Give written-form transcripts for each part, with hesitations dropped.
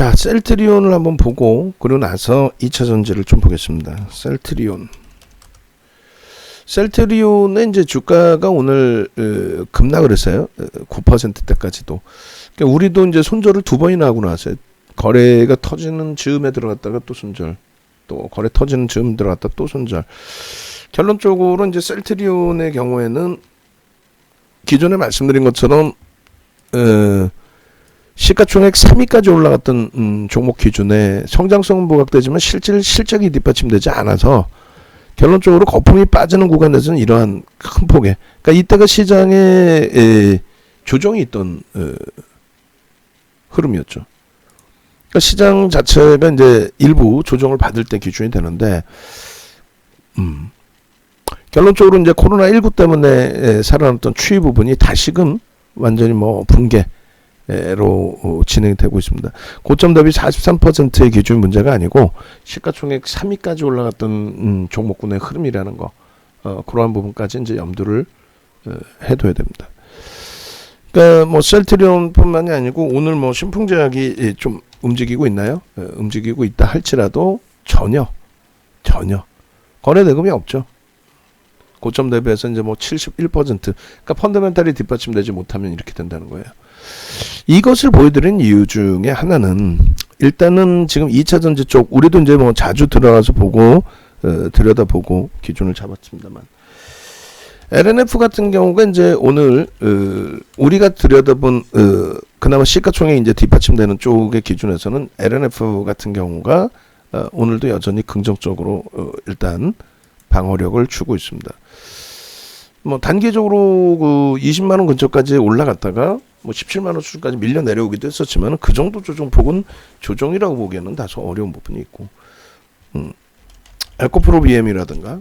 자, 셀트리온을 한번 보고 그리고 나서 2차 전지를 좀 보겠습니다. 셀트리온의 이제 주가가 오늘 급락을 했어요. 9%대까지도. 그러니까 우리도 이제 손절을 2번이나 하고 나왔어요. 거래가 터지는 즈음에 들어갔다가 또 손절, 또 거래 터지는 즈음 들어갔다 또 손절. 결론적으로 이제 셀트리온의 경우에는 기존에 말씀드린 것처럼 시가총액 3위까지 올라갔던 종목 기준에 성장성은 부각되지만 실적이 뒷받침되지 않아서 결론적으로 거품이 빠지는 구간에서는 이러한 큰 폭의, 그러니까 이때가 시장에 조정이 있던 흐름이었죠. 그러니까 시장 자체가 이제 일부 조정을 받을 때 기준이 되는데, 결론적으로 이제 코로나19 때문에 살아남던 추이 부분이 다시금 완전히 뭐 붕괴로 진행이 되고 있습니다. 고점 대비 43%의 기준 문제가 아니고 시가총액 3위까지 올라갔던 종목군의 흐름이라는 거, 그러한 부분까지 이제 염두를 해둬야 됩니다. 그러니까 뭐 셀트리온뿐만이 아니고 오늘 뭐 신풍제약이 좀 움직이고 있나요? 움직이고 있다 할지라도 전혀 거래 대금이 없죠. 고점 대비해서 이제 뭐 71%, 그러니까 펀더멘탈이 뒷받침되지 못하면 이렇게 된다는 거예요. 이것을 보여드린 이유 중에 하나는 일단은 지금 2차 전지 쪽 우리도 이제 뭐 자주 들어가서 보고 들여다보고 기준을 잡았습니다만, LNF 같은 경우가 이제 오늘 우리가 들여다본 그나마 시가총액이 이제 뒷받침되는 쪽의 기준에서는 LNF 같은 경우가 오늘도 여전히 긍정적으로 일단 방어력을 주고 있습니다. 뭐 단기적으로 그 20만 원 근처까지 올라갔다가 뭐 17만 원 수준까지 밀려 내려오기도 했었지만 그 정도 조정폭은 조정이라고 보기에는 다소 어려운 부분이 있고, 에코프로 BM이라든가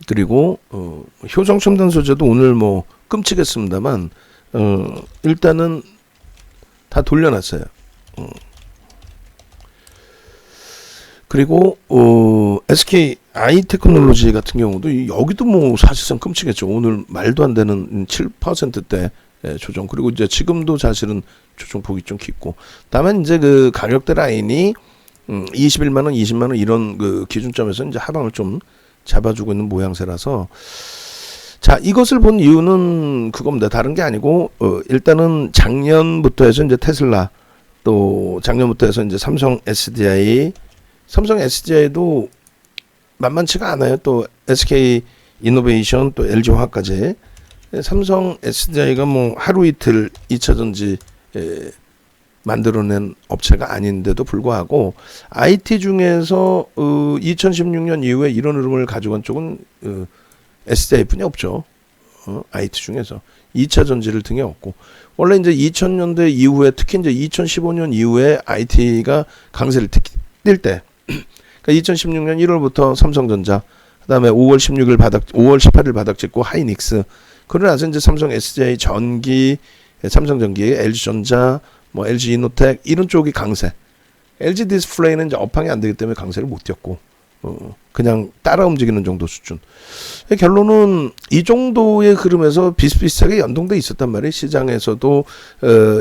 그리고 효성 첨단 소재도 오늘 뭐 끔찍했습니다만 일단은 다 돌려놨어요. 그리고 SK 아이테크놀로지 같은 경우도 여기도 뭐 사실상 끔찍했죠. 오늘 말도 안 되는 7%대 조정. 그리고 이제 지금도 사실은 조정폭이 좀 깊고. 다만 이제 그 가격대 라인이 21만 원, 20만 원 이런 그 기준점에서 이제 하방을 좀 잡아주고 있는 모양새라서, 자, 이것을 본 이유는 그겁니다. 다른 게 아니고 일단은 작년부터 해서 이제 테슬라, 또 작년부터 해서 이제 삼성 SDI도 만만치가 않아요. 또 SK 이노베이션, 또 LG 화학까지. 삼성 SDI가 뭐 하루 이틀 2차 전지 만들어낸 업체가 아닌데도 불구하고 IT 중에서 2016년 이후에 이런 흐름을 가져간 쪽은 SDI뿐이 없죠. IT 중에서 2차 전지를 등에 업고, 원래 이제 2000년대 이후에 특히 이제 2015년 이후에 IT가 강세를 띌 때, 그러니까 2016년 1월부터 삼성전자, 그다음에 5월 18일 바닥 찍고 하이닉스, 그러고 나서 이제 삼성 SDI 전기, 삼성전기, LG전자, 뭐 LG 이노텍 이런 쪽이 강세. LG 디스플레이는 이제 업황이 안 되기 때문에 강세를 못 띄었고 그냥 따라 움직이는 정도 수준. 결론은 이 정도의 흐름에서 비슷비슷하게 연동돼 있었단 말이에요. 시장에서도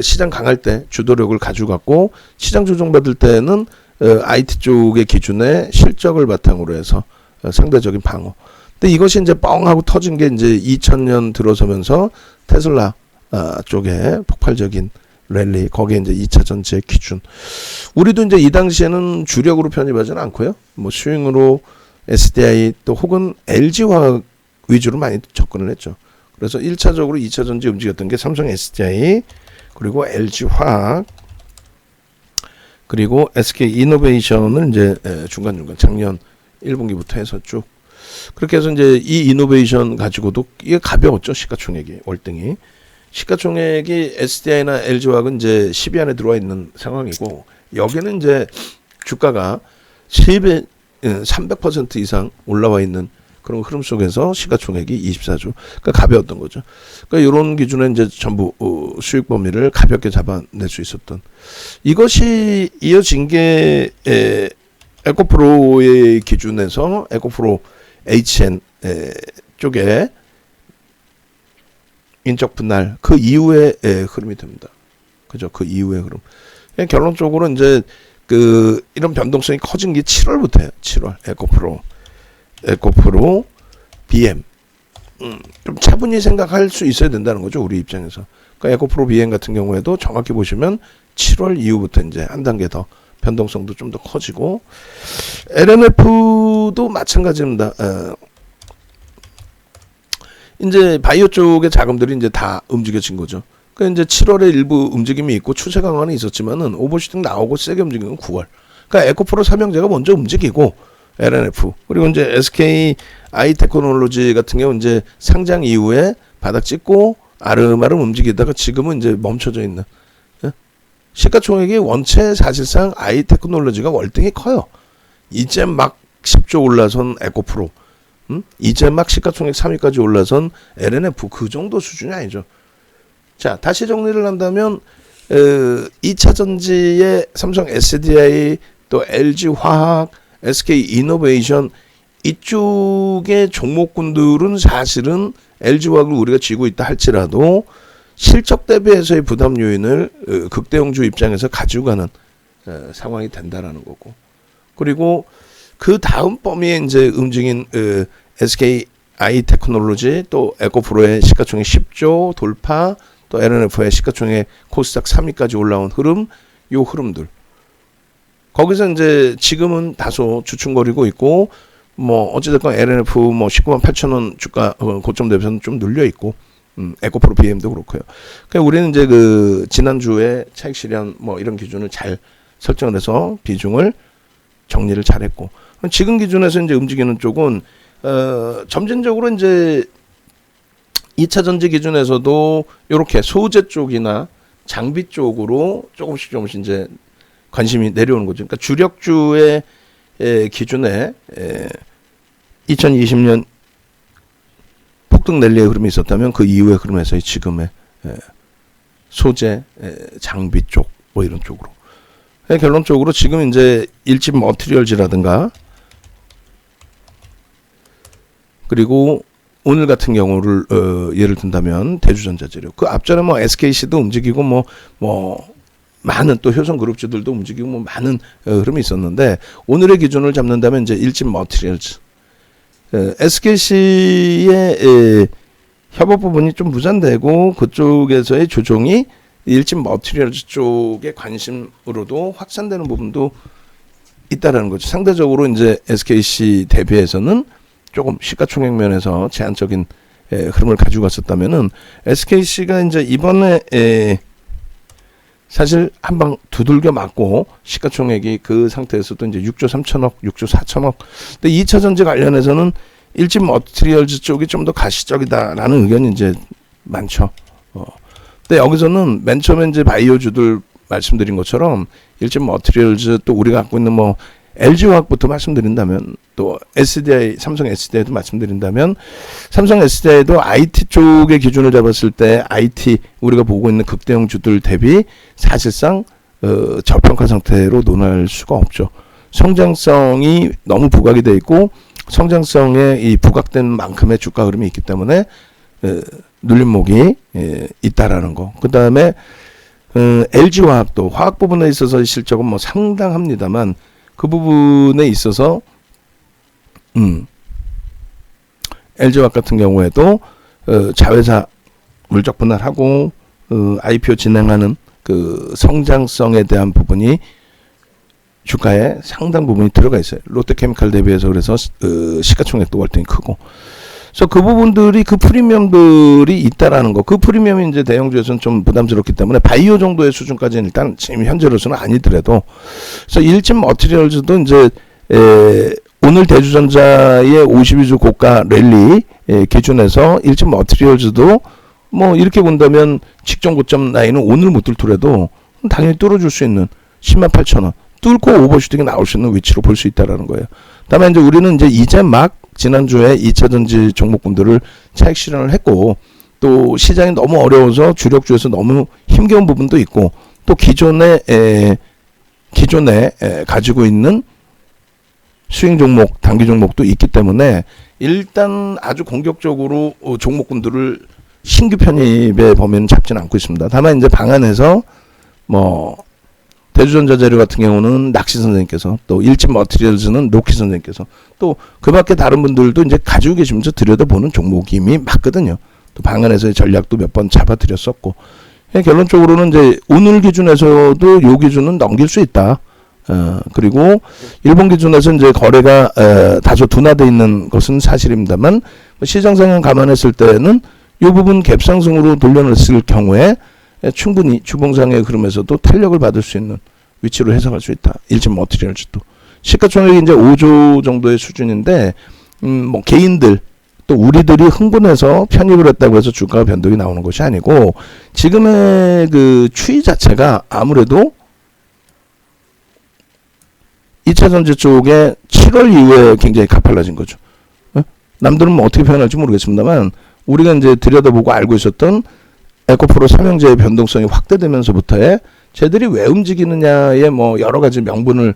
시장 강할 때 주도력을 가져갔고, 시장 조정받을 때는 IT 쪽의 기준에 실적을 바탕으로 해서 상대적인 방어. 근데 이것이 이제 뻥 하고 터진 게 이제 2000년 들어서면서 테슬라 쪽에 폭발적인 랠리, 거기에 이제 2차 전지의 기준. 우리도 이제 이 당시에는 주력으로 편입하지는 않고요. 뭐 수익으로 SDI 또 혹은 LG화학 위주로 많이 접근을 했죠. 그래서 1차적으로 2차 전지 움직였던 게 삼성 SDI, 그리고 LG화학, 그리고 SK 이노베이션을 이제 중간중간 작년 1분기부터 해서 쭉 그렇게 해서 이제 이 이노베이션 가지고도 이게 가벼웠죠. 시가총액이 월등히. 시가총액이 SDI나 LG화학은 이제 10위 안에 들어와 있는 상황이고, 여기는 이제 주가가 3배, 300% 이상 올라와 있는 그런 흐름 속에서 시가총액이 24조. 그러니까 가벼웠던 거죠. 그러니까 이런 기준에 이제 전부 수익 범위를 가볍게 잡아낼 수 있었던, 이것이 이어진 게 에코프로의 기준에서 에코프로 HN 쪽에 인적 분할 그 이후의 흐름이 됩니다. 그죠? 그 이후의 흐름. 결론적으로 이제 이런 변동성이 커진 게 7월부터예요. 7월 에코프로, BM. 좀 차분히 생각할 수 있어야 된다는 거죠, 우리 입장에서. 그러니까 에코프로 BM 같은 경우에도 정확히 보시면 7월 이후부터 이제 한 단계 더 변동성도 좀 더 커지고, LNF도 마찬가지입니다. 이제 바이오 쪽의 자금들이 이제 다 움직여진 거죠. 그러니까 이제 7월에 일부 움직임이 있고 추세 강화는 있었지만은 오버슈팅 나오고 세게 움직이는 9월. 그러니까 에코프로 삼형제가 먼저 움직이고, LNF 그리고 이제 SK 아이테크놀로지 같은 경우 이제 상장 이후에 바닥 찍고 아름아름 움직이다가 지금은 이제 멈춰져 있는. 시가총액이 원체 사실상 아이테크놀로지가 월등히 커요. 이제 막 10조 올라선 에코프로, 이제 막 시가총액 3위까지 올라선 LNF, 그 정도 수준이 아니죠. 자, 다시 정리를 한다면 2차 전지의 삼성 SDI, 또 LG화학, SK이노베이션, 이쪽의 종목군들은 사실은 LG화학을 우리가 쥐고 있다 할지라도 실적 대비해서의 부담 요인을 극대형주 입장에서 가지고 가는 상황이 된다라는 거고, 그리고 그 다음 범위에 이제 움직인 SK 아이테크놀로지, 또 에코프로의 시가총액 10조 돌파, 또 LNF의 시가총액 코스닥 3위까지 올라온 흐름, 요 흐름들. 거기서 이제 지금은 다소 주춤거리고 있고, 뭐 어찌됐건 LNF 뭐 19만 8천 원 주가 고점 대비해서는 좀 눌려 있고, 에코프로 BM도 그렇고요. 그러니까 우리는 이제 지난주에 차익 실현 뭐 이런 기준을 잘 설정을 해서 비중을 정리를 잘했고, 지금 기준에서 이제 움직이는 쪽은 점진적으로 이제 2차 전지 기준에서도 이렇게 소재 쪽이나 장비 쪽으로 조금씩 이제 관심이 내려오는 거죠. 그러니까 주력주의 기준에 2020년 폭등 랠리의 흐름이 있었다면 그 이후의 흐름에서 지금의 소재, 장비 쪽 뭐 이런 쪽으로. 결론적으로 지금 이제 일집 머티리얼즈라든가, 그리고 오늘 같은 경우를 예를 든다면 대주전자재료, 그 앞전에 뭐 SKC도 움직이고 뭐 많은 또 효성그룹주들도 움직이고 뭐 많은 흐름이 있었는데, 오늘의 기준을 잡는다면 이제 일집 머티리얼즈, SKC의 협업 부분이 좀 무산되고 그쪽에서의 조정이 일집 머티리얼즈 쪽의 관심으로도 확산되는 부분도 있다라는 거죠. 상대적으로 이제 SKC 대비해서는 조금 시가총액 면에서 제한적인 흐름을 가지고 갔었다면은, SKC가 이제 이번에 사실 한방 두들겨 맞고 시가총액이 그 상태에서도 이제 6조 3천억, 6조 4천억. 근데 2차 전지 관련해서는 일집 머티리얼즈 쪽이 좀 더 가시적이다라는 의견이 이제 많죠. 근데 여기서는 맨 처음에 이제 바이오주들 말씀드린 것처럼 일집 머티리얼즈, 또 우리가 갖고 있는 뭐 LG화학부터 말씀드린다면, 또 SDI, 삼성 SDI도 말씀드린다면, 삼성 SDI도 IT 쪽의 기준을 잡았을 때 IT 우리가 보고 있는 극대형주들 대비 사실상 저평가 상태로 논할 수가 없죠. 성장성이 너무 부각이 돼 있고, 성장성에 이 부각된 만큼의 주가 흐름이 있기 때문에 눌림목이 있다라는 거. 그 다음에 LG화학도 화학 부분에 있어서 실적은 뭐 상당합니다만, 그 부분에 있어서 LG화학 같은 경우에도 자회사 물적 분할하고 IPO 진행하는 그 성장성에 대한 부분이 주가에 상당 부분이 들어가 있어요. 롯데케미칼 대비해서. 그래서 시가총액도 월등히 크고, 그래서 그 부분들이, 그 프리미엄들이 있다라는 거. 그 프리미엄이 이제 대형주에서는 좀 부담스럽기 때문에 바이오 정도의 수준까지는 일단 지금 현재로서는 아니더라도, 그래서 일집 머티리얼즈도 이제 오늘 대주전자의 52주 고가 랠리 기준에서 일집 머티리얼즈도 뭐 이렇게 본다면 직전 고점 라인은 오늘 못 뚫더라도 당연히 뚫어줄 수 있는 10만 8천 원 뚫고 오버슈팅이 나올 수 있는 위치로 볼 수 있다라는 거예요. 다만 이제 우리는 이제 막 지난주에 2차 전지 종목군들을 차익 실현을 했고, 또 시장이 너무 어려워서 주력주에서 너무 힘겨운 부분도 있고, 또 기존에 가지고 있는 스윙 종목, 단기 종목도 있기 때문에 일단 아주 공격적으로 종목군들을 신규 편입의 범위는 잡지는 않고 있습니다. 다만 이제 방안에서 뭐 대주전자재료 같은 경우는 낚시 선생님께서, 또 일진 머티리얼즈는 노키 선생님께서, 또 그 밖에 다른 분들도 이제 가지고 계시면서 들여다보는 종목이 맞거든요. 또 방안에서의 전략도 몇 번 잡아드렸었고, 결론적으로는 이제 오늘 기준에서도 요 기준은 넘길 수 있다. 그리고 일본 기준에서 이제 거래가 다소 둔화되어 있는 것은 사실입니다만, 시장 상황 감안했을 때는 이 부분 갭 상승으로 돌려놨을 경우에 충분히 주봉상의 흐름에서도 탄력을 받을 수 있는 위치로 해석할 수 있다. 일진 머티리얼즈도 시가총액이 이제 5조 정도의 수준인데, 뭐 개인들 또 우리들이 흥분해서 편입을 했다고 해서 주가 변동이 나오는 것이 아니고, 지금의 그 추이 자체가 아무래도 2차 전지 쪽에 7월 이후에 굉장히 가팔라진 거죠. 남들은 뭐 어떻게 표현할지 모르겠습니다만, 우리가 이제 들여다보고 알고 있었던 에코프로 삼형제의 변동성이 확대되면서부터의 쟤들이 왜 움직이느냐에 뭐 여러 가지 명분을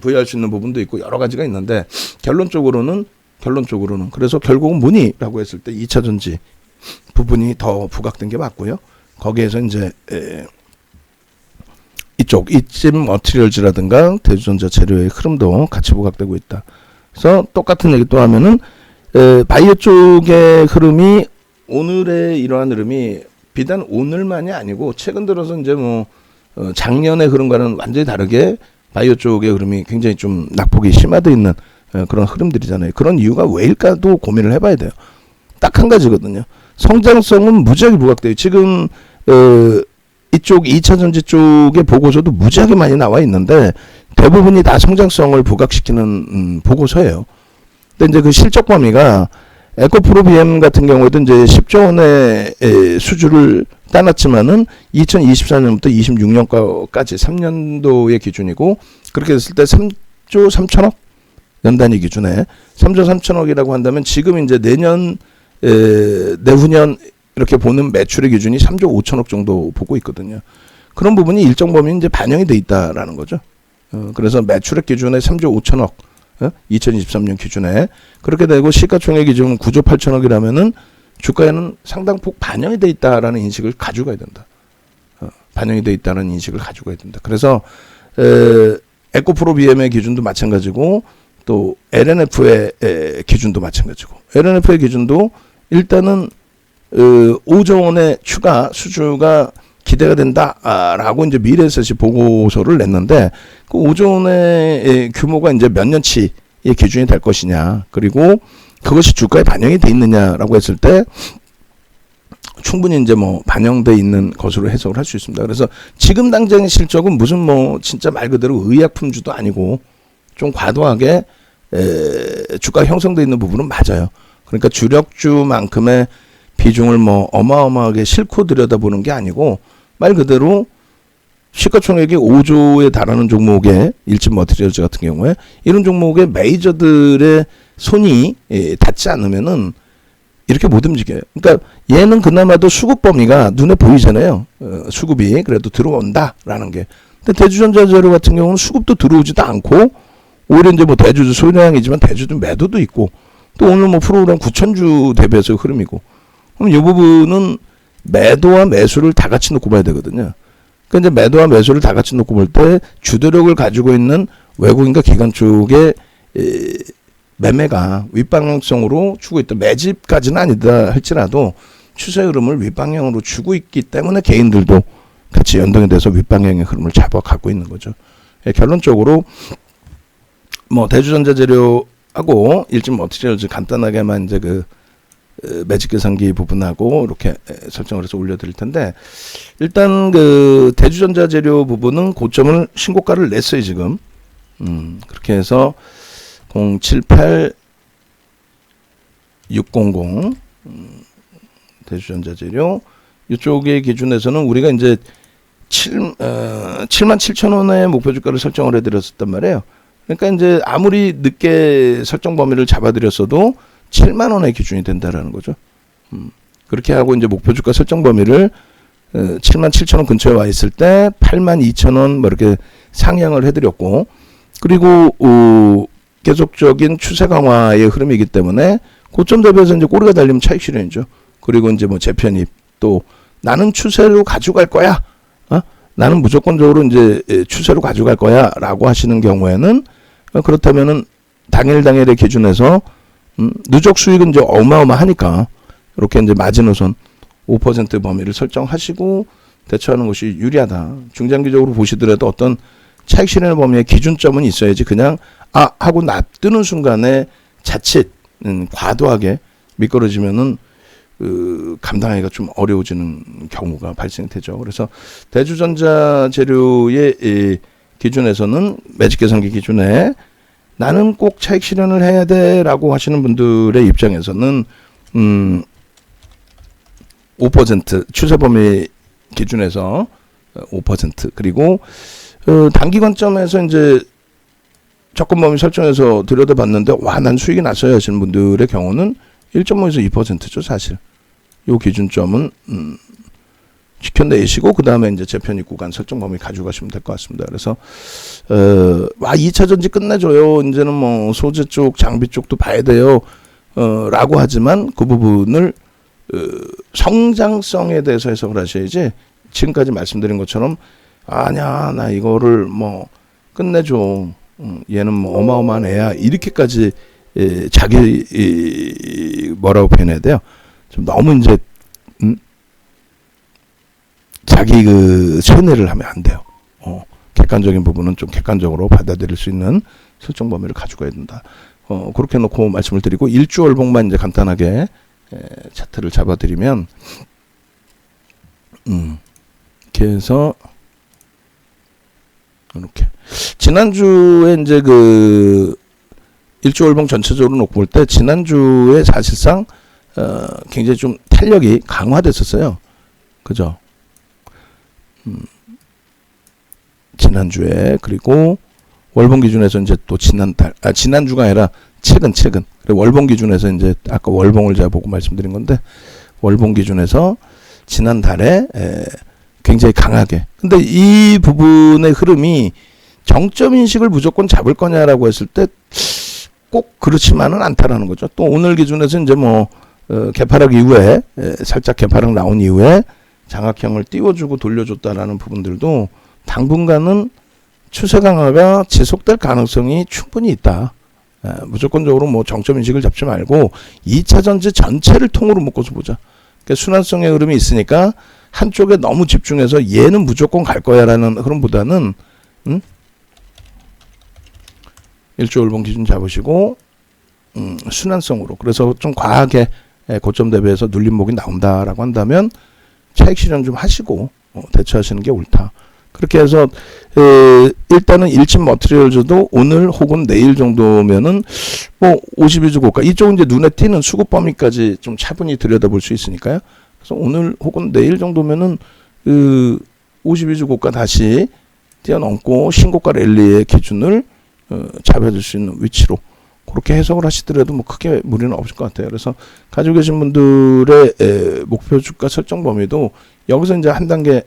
부여할 수 있는 부분도 있고 여러 가지가 있는데, 결론적으로는 그래서 결국은 문의라고 했을 때 2차 전지 부분이 더 부각된 게 맞고요. 거기에서 이제 이쪽 이쯤 머티리얼즈라든가 대주전자 재료의 흐름도 같이 부각되고 있다. 그래서 똑같은 얘기 또 하면은 바이오 쪽의 흐름이, 오늘의 이러한 흐름이 비단 오늘만이 아니고 최근 들어서 이제 뭐 작년의 흐름과는 완전히 다르게 바이오 쪽의 흐름이 굉장히 좀 낙폭이 심화되어 있는 그런 흐름들이잖아요. 그런 이유가 왜일까도 고민을 해봐야 돼요. 딱 한 가지거든요. 성장성은 무지하게 부각돼요. 지금 이쪽 2차 전지 쪽의 보고서도 무지하게 많이 나와 있는데 대부분이 다 성장성을 부각시키는 보고서예요. 근데 이제 그 실적 범위가 에코프로 BM 같은 경우에도 이제 10조 원의 수주를 따놨지만은 2024년부터 26년까지 3년도의 기준이고, 그렇게 됐을 때 3조 3천억 연단위 기준에 3조 3천억이라고 한다면 지금 이제 내년 내후년 이렇게 보는 매출의 기준이 3조 5천억 정도 보고 있거든요. 그런 부분이 일정 범위 이제 반영이 돼 있다라는 거죠. 그래서 매출액 기준에 3조 5천억 2023년 기준에 그렇게 되고, 시가총액 기준은 9조 8천억이라면은 주가에는 상당폭 반영이 돼 있다라는 인식을 가지고 가야 된다. 반영이 돼 있다는 인식을 가지고 가야 된다. 그래서 에코프로 BM의 기준도 마찬가지고, 또 LNF의 기준도 마찬가지고, LNF의 기준도 일단은 5조 원의 추가 수주가 기대가 된다라고 이제 미래에셋이 보고서를 냈는데, 그 5조 원의 규모가 이제 몇 년치의 기준이 될 것이냐, 그리고 그것이 주가에 반영이 돼 있느냐라고 했을 때 충분히 이제 뭐 반영돼 있는 것으로 해석을 할 수 있습니다. 그래서 지금 당장의 실적은 무슨 뭐 진짜 말 그대로 의약품주도 아니고 좀 과도하게 주가 형성돼 있는 부분은 맞아요. 그러니까 주력주만큼의 비중을 뭐 어마어마하게 싣고 들여다보는 게 아니고, 말 그대로 시가총액이 5조에 달하는 종목의 일진 머티리얼즈 같은 경우에 이런 종목의 메이저들의 손이 닿지 않으면은 이렇게 못 움직여요. 그러니까 얘는 그나마도 수급 범위가 눈에 보이잖아요. 수급이 그래도 들어온다라는 게. 근데 대주전자재료 같은 경우는 수급도 들어오지도 않고, 오히려 이제 뭐 대주주 소량이지만 대주주 매도도 있고, 또 오늘 뭐 프로그램 9천주 대비해서 흐름이고, 그럼 이 부분은 매도와 매수를 다 같이 놓고 봐야 되거든요. 그러니까 이제 매도와 매수를 다 같이 놓고 볼 때 주도력을 가지고 있는 외국인과 기관 쪽의 매매가 윗방향성으로 주고 있다. 매집까지는 아니다 할지라도 추세 흐름을 윗방향으로 주고 있기 때문에 개인들도 같이 연동이 돼서 윗방향의 흐름을 잡아가고 있는 거죠. 결론적으로 뭐 대주전자재료하고 일진 머티리얼즈 간단하게만 이제 그 매직 계산기 부분하고 이렇게 설정을 해서 올려드릴 텐데, 일단 그 대주전자재료 부분은 고점을 신고가를 냈어요 지금. 그렇게 해서 078 600 대주전자재료 이쪽의 기준에서는 우리가 이제 77,000원의 목표 주가를 설정을 해드렸었단 말이에요. 그러니까 이제 아무리 늦게 설정 범위를 잡아드렸어도 7만 원의 기준이 된다라는 거죠. 그렇게 하고 이제 목표 주가 설정 범위를 77,000원 근처에 와 있을 때 82,000원 뭐 이렇게 상향을 해드렸고, 그리고 계속적인 추세 강화의 흐름이기 때문에 고점 대비해서 이제 꼬리가 달리면 차익 실현이죠. 그리고 이제 뭐 재편입, 또 나는 추세로 가져갈 거야. 나는 무조건적으로 이제 추세로 가져갈 거야라고 하시는 경우에는 그렇다면은 당일의 기준에서 누적 수익은 이제 어마어마하니까 이렇게 이제 마지노선 5% 범위를 설정하시고 대처하는 것이 유리하다. 중장기적으로 보시더라도 어떤 차익 실현 범위의 기준점은 있어야지 그냥 하고 놔두는 순간에 자칫 과도하게 미끄러지면은 감당하기가 좀 어려워지는 경우가 발생되죠. 그래서 대주전자 재료의 기준에서는 매직 계산기 기준에 나는 꼭 차익 실현을 해야 돼라고 하시는 분들의 입장에서는 5% 추세 범위 기준에서 5% 그리고 단기 관점에서 이제 접근 범위 설정해서 들여다봤는데 난 수익이 났어요 하시는 분들의 경우는 1.5에서 2%죠 사실. 요 기준점은 지켜내시고 그 다음에 이제 재편입 구간 설정 범위 가져가시면 될 것 같습니다. 그래서 2차 전지 끝내줘요. 이제는 뭐 소재 쪽, 장비 쪽도 봐야 돼요. 라고 하지만 그 부분을 성장성에 대해서 해석을 하셔야지 지금까지 말씀드린 것처럼 아니야 나 이거를 뭐 끝내줘. 얘는 뭐 어마어마한 애야. 이렇게까지 자기 뭐라고 표현해야 돼요? 좀 너무 이제 자기 세뇌를 하면 안 돼요. 객관적인 부분은 좀 객관적으로 받아들일 수 있는 설정 범위를 가지고 된다. 그렇게 놓고 말씀을 드리고 일주 월봉만 이제 간단하게 차트를 잡아드리면 이렇게 해서 이렇게 지난주에 이제 일주 월봉 전체적으로 놓고 볼 때 지난주에 사실상 굉장히 좀 탄력이 강화됐었어요. 그죠? 지난주에 그리고 월봉 기준에서 이제 또 지난주가 아니라 최근 그리고 월봉 기준에서 이제 아까 월봉을 제가 보고 말씀드린 건데 월봉 기준에서 지난달에 굉장히 강하게 근데 이 부분의 흐름이 정점 인식을 무조건 잡을 거냐라고 했을 때 꼭 그렇지만은 않다라는 거죠. 또 오늘 기준에서 이제 뭐 개파락 이후에 살짝 개파락 나온 이후에 장악형을 띄워주고 돌려줬다라는 부분들도 당분간은 추세 강화가 지속될 가능성이 충분히 있다. 무조건적으로 뭐 정점 인식을 잡지 말고 2차 전지 전체를 통으로 묶어서 보자. 그러니까 순환성의 흐름이 있으니까 한쪽에 너무 집중해서 얘는 무조건 갈 거야라는 흐름보다는 일주 월봉 기준 잡으시고 순환성으로 그래서 좀 과하게 고점 대비해서 눌림목이 나온다라고 한다면 차익 실현 좀 하시고 대처하시는 게 옳다. 그렇게 해서 일단은 일침 머티리얼즈도 오늘 혹은 내일 정도면은 뭐 52주 고가 이쪽은 이제 눈에 띄는 수급 범위까지 좀 차분히 들여다볼 수 있으니까요. 그래서 오늘 혹은 내일 정도면은 52주 고가 다시 뛰어넘고 신고가 랠리의 기준을 잡아줄 수 있는 위치로 그렇게 해석을 하시더라도 뭐 크게 무리는 없을 것 같아요. 그래서 가지고 계신 분들의 목표 주가 설정 범위도 여기서 이제 한 단계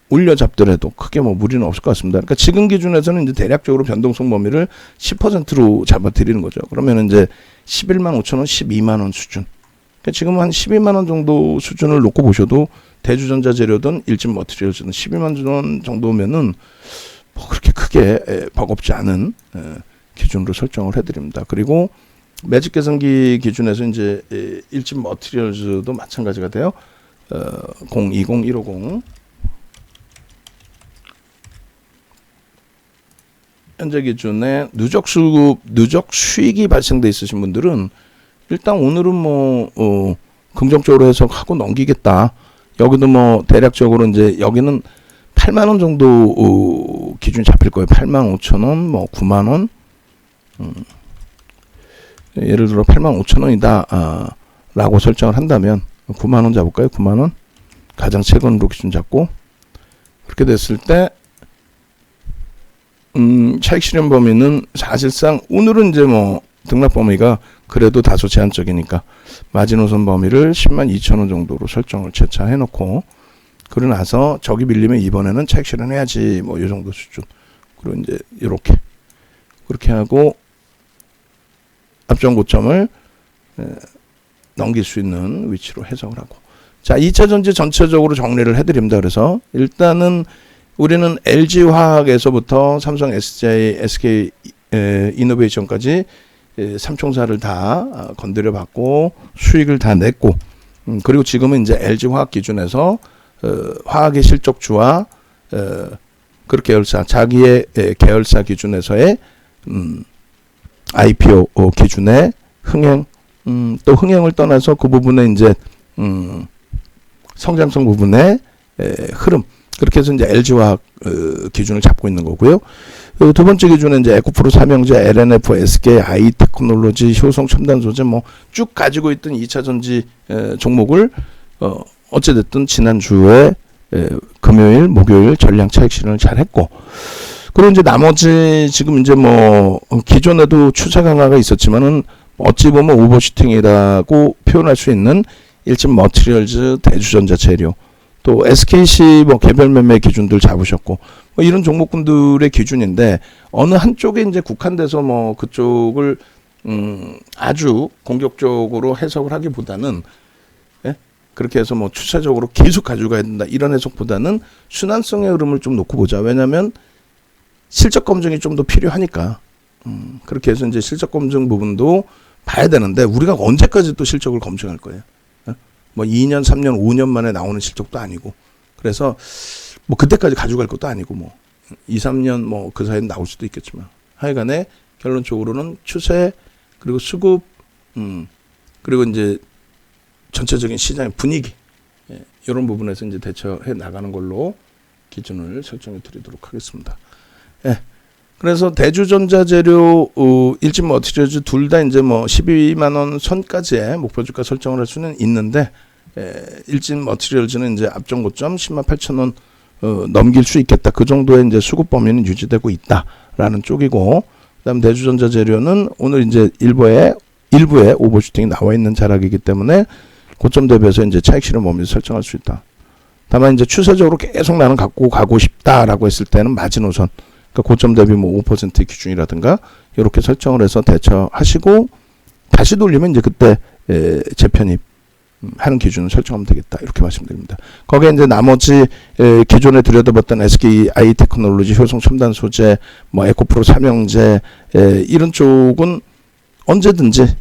올려 잡더라도 크게 뭐 무리는 없을 것 같습니다. 그러니까 지금 기준에서는 이제 대략적으로 변동성 범위를 10%로 잡아드리는 거죠. 그러면 이제 11만 5천 원, 12만 원 수준. 그러니까 지금 한 12만 원 정도 수준을 놓고 보셔도 대주전자 재료든 일진 머티리얼즈든 12만 원 정도면은 뭐 그렇게 크게 버겁지 않은 기준으로 설정을 해드립니다. 그리고 매직 계산기 기준에서 이제 일진 머티리얼즈도 마찬가지가 돼요. 020, 150 현재 기준에 누적 수익이 발생돼 있으신 분들은 일단 오늘은 뭐 긍정적으로 해석하고 넘기겠다. 여기도 뭐 대략적으로 이제 여기는 8만 원 정도 기준 잡힐 거예요. 8만 5천 원, 뭐 9만 원. 예를 들어 8만 5천 원이다 라고 설정을 한다면 9만 원 잡을까요? 9만 원. 가장 최근으로 기준 잡고 그렇게 됐을 때 차익 실현 범위는 사실상 오늘은 이제 뭐 등락 범위가 그래도 다소 제한적이니까 마지노선 범위를 10만 2천 원 정도로 설정을 재차해 놓고 그러고 나서 저기 밀리면 이번에는 차익 실현해야지 뭐 이 정도 수준. 그리고 이제 이렇게 그렇게 하고 앞전 고점을 넘길 수 있는 위치로 해석을 하고 자, 2차 전지 전체적으로 정리를 해드립니다. 그래서 일단은 우리는 LG화학에서부터 삼성, SJ, SK 이노베이션까지 삼총사를 다 건드려 봤고 수익을 다 냈고, 그리고 지금은 이제 LG화학 기준에서 화학의 실적주와 그렇게 계열사, 자기의 계열사 기준에서의 IPO 기준의 흥행, 또 흥행을 떠나서 그 부분에 이제 성장성 부분의 흐름, 그렇게 해서 이제 LG화학 기준을 잡고 있는 거고요. 두 번째 기준은 이제 에코프로, 삼형제, LNF, SK, 아이테크놀로지, 효성 첨단 소재 뭐 쭉 가지고 있던 2차 전지 종목을 어찌됐든 지난주에 금요일, 목요일 전량 차익 실현을 잘 했고, 그리고 이제 나머지 지금 이제 뭐 기존에도 추세 강화가 있었지만은 어찌 보면 오버슈팅이라고 표현할 수 있는 일진 머티리얼즈, 대주전자 재료, 또 SKC 뭐 개별 매매 기준들 잡으셨고, 뭐 이런 종목군들의 기준인데 어느 한쪽에 이제 국한돼서 뭐 그쪽을 아주 공격적으로 해석을 하기보다는, 예? 그렇게 해서 뭐 추세적으로 계속 가져가야 된다 이런 해석보다는 순환성의 흐름을 좀 놓고 보자. 왜냐하면 실적 검증이 좀 더 필요하니까. 그렇게 해서 이제 실적 검증 부분도 봐야 되는데 우리가 언제까지 또 실적을 검증할 거예요? 뭐 2년, 3년, 5년 만에 나오는 실적도 아니고, 그래서 뭐 그때까지 가져갈 것도 아니고, 뭐 2, 3년 뭐 그 사이에 나올 수도 있겠지만, 하여간에 결론적으로는 추세, 그리고 수급, 그리고 이제 전체적인 시장의 분위기, 이런 부분에서 이제 대처해 나가는 걸로 기준을 설정해 드리도록 하겠습니다. 그래서 대주전자 재료, 일진 머티리얼즈 둘 다 이제 뭐 12만 원 선까지의 목표 주가 설정을 할 수는 있는데, 일진 머티리얼즈는 이제 앞전 고점 10만 8천 원 넘길 수 있겠다. 그 정도의 이제 수급 범위는 유지되고 있다라는 쪽이고, 그다음 대주전자 재료는 오늘 이제 일부에 오버슈팅이 나와 있는 자락이기 때문에 고점 대비해서 이제 차익 실현 범위 설정할 수 있다. 다만 이제 추세적으로 계속 나는 갖고 가고 싶다라고 했을 때는 마지노선, 그러니까 고점 대비 뭐 5% 기준이라든가 이렇게 설정을 해서 대처하시고, 다시 돌리면 이제 그때 재편입 하는 기준을 설정하면 되겠다, 이렇게 말씀드립니다. 거기에 이제 나머지 기존에 들여다봤던 SK 아이테크놀로지, 효성 첨단 소재, 뭐 에코프로, 삼형제 이런 쪽은 언제든지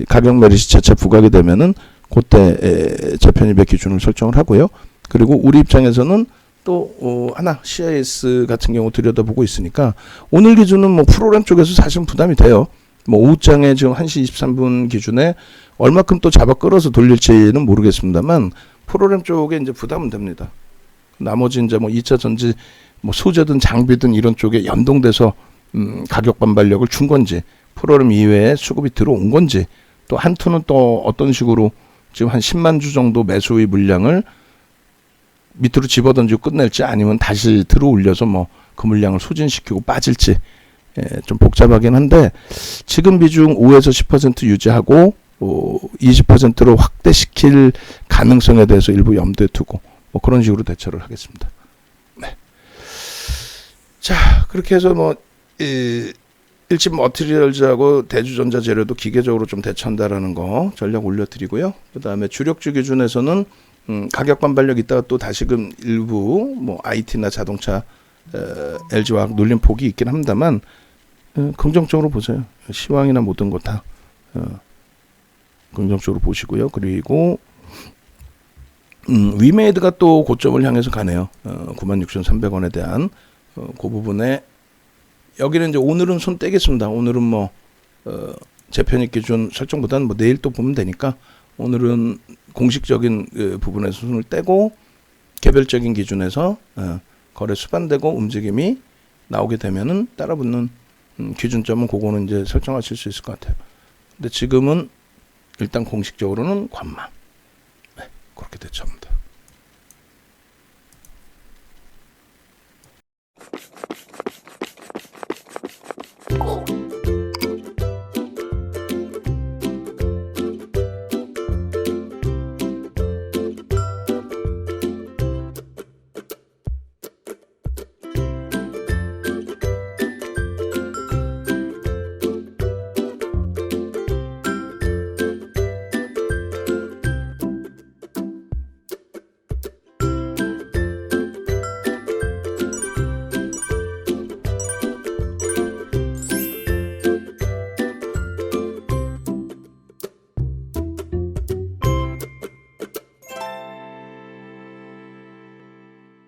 가격 메리시 재차 부각이 되면은 그때 재편입의 기준을 설정을 하고요. 그리고 우리 입장에서는 또 하나 CIS 같은 경우 들여다보고 있으니까 오늘 기준은 뭐 프로그램 쪽에서 사실 부담이 돼요. 뭐 오후장에 지금 1시 23분 기준에 얼마큼 또 잡아 끌어서 돌릴지는 모르겠습니다만 프로그램 쪽에 이제 부담은 됩니다. 나머지 이제 뭐 2차 전지 뭐 소재든 장비든 이런 쪽에 연동돼서 가격 반발력을 준 건지, 프로그램 이외에 수급이 들어온 건지, 또 한 투는 또 어떤 식으로 지금 한 10만 주 정도 매수의 물량을 밑으로 집어던지고 끝낼지, 아니면 다시 들어올려서 뭐 그 물량을 소진시키고 빠질지, 좀 복잡하긴 한데 지금 비중 5에서 10% 유지하고 20%로 확대시킬 가능성에 대해서 일부 염두에 두고 뭐 그런 식으로 대처를 하겠습니다. 네. 자, 그렇게 해서 뭐 일진 머티리얼즈하고 대주전자 재료도 기계적으로 좀 대처한다라는 거 전략 올려드리고요. 그 다음에 주력주 기준에서는 가격 반발력 있다가 또 다시금 일부 뭐 IT나 자동차, LG화학 눌림 폭이 있긴 합니다만 긍정적으로 보세요. 시황이나 모든 거 다 긍정적으로 보시고요. 그리고 위메이드가 또 고점을 향해서 가네요. 96,300원에 대한 그 부분에 여기는 이제 오늘은 손 떼겠습니다. 오늘은 뭐 재편입 기준 설정보다는 뭐 내일 또 보면 되니까 오늘은 공식적인 부분에서 손을 떼고 개별적인 기준에서 거래 수반되고 움직임이 나오게 되면은 따라붙는 기준점은 그거는 이제 설정하실 수 있을 것 같아요. 근데 지금은 일단 공식적으로는 관망. 네, 그렇게 대처합니다.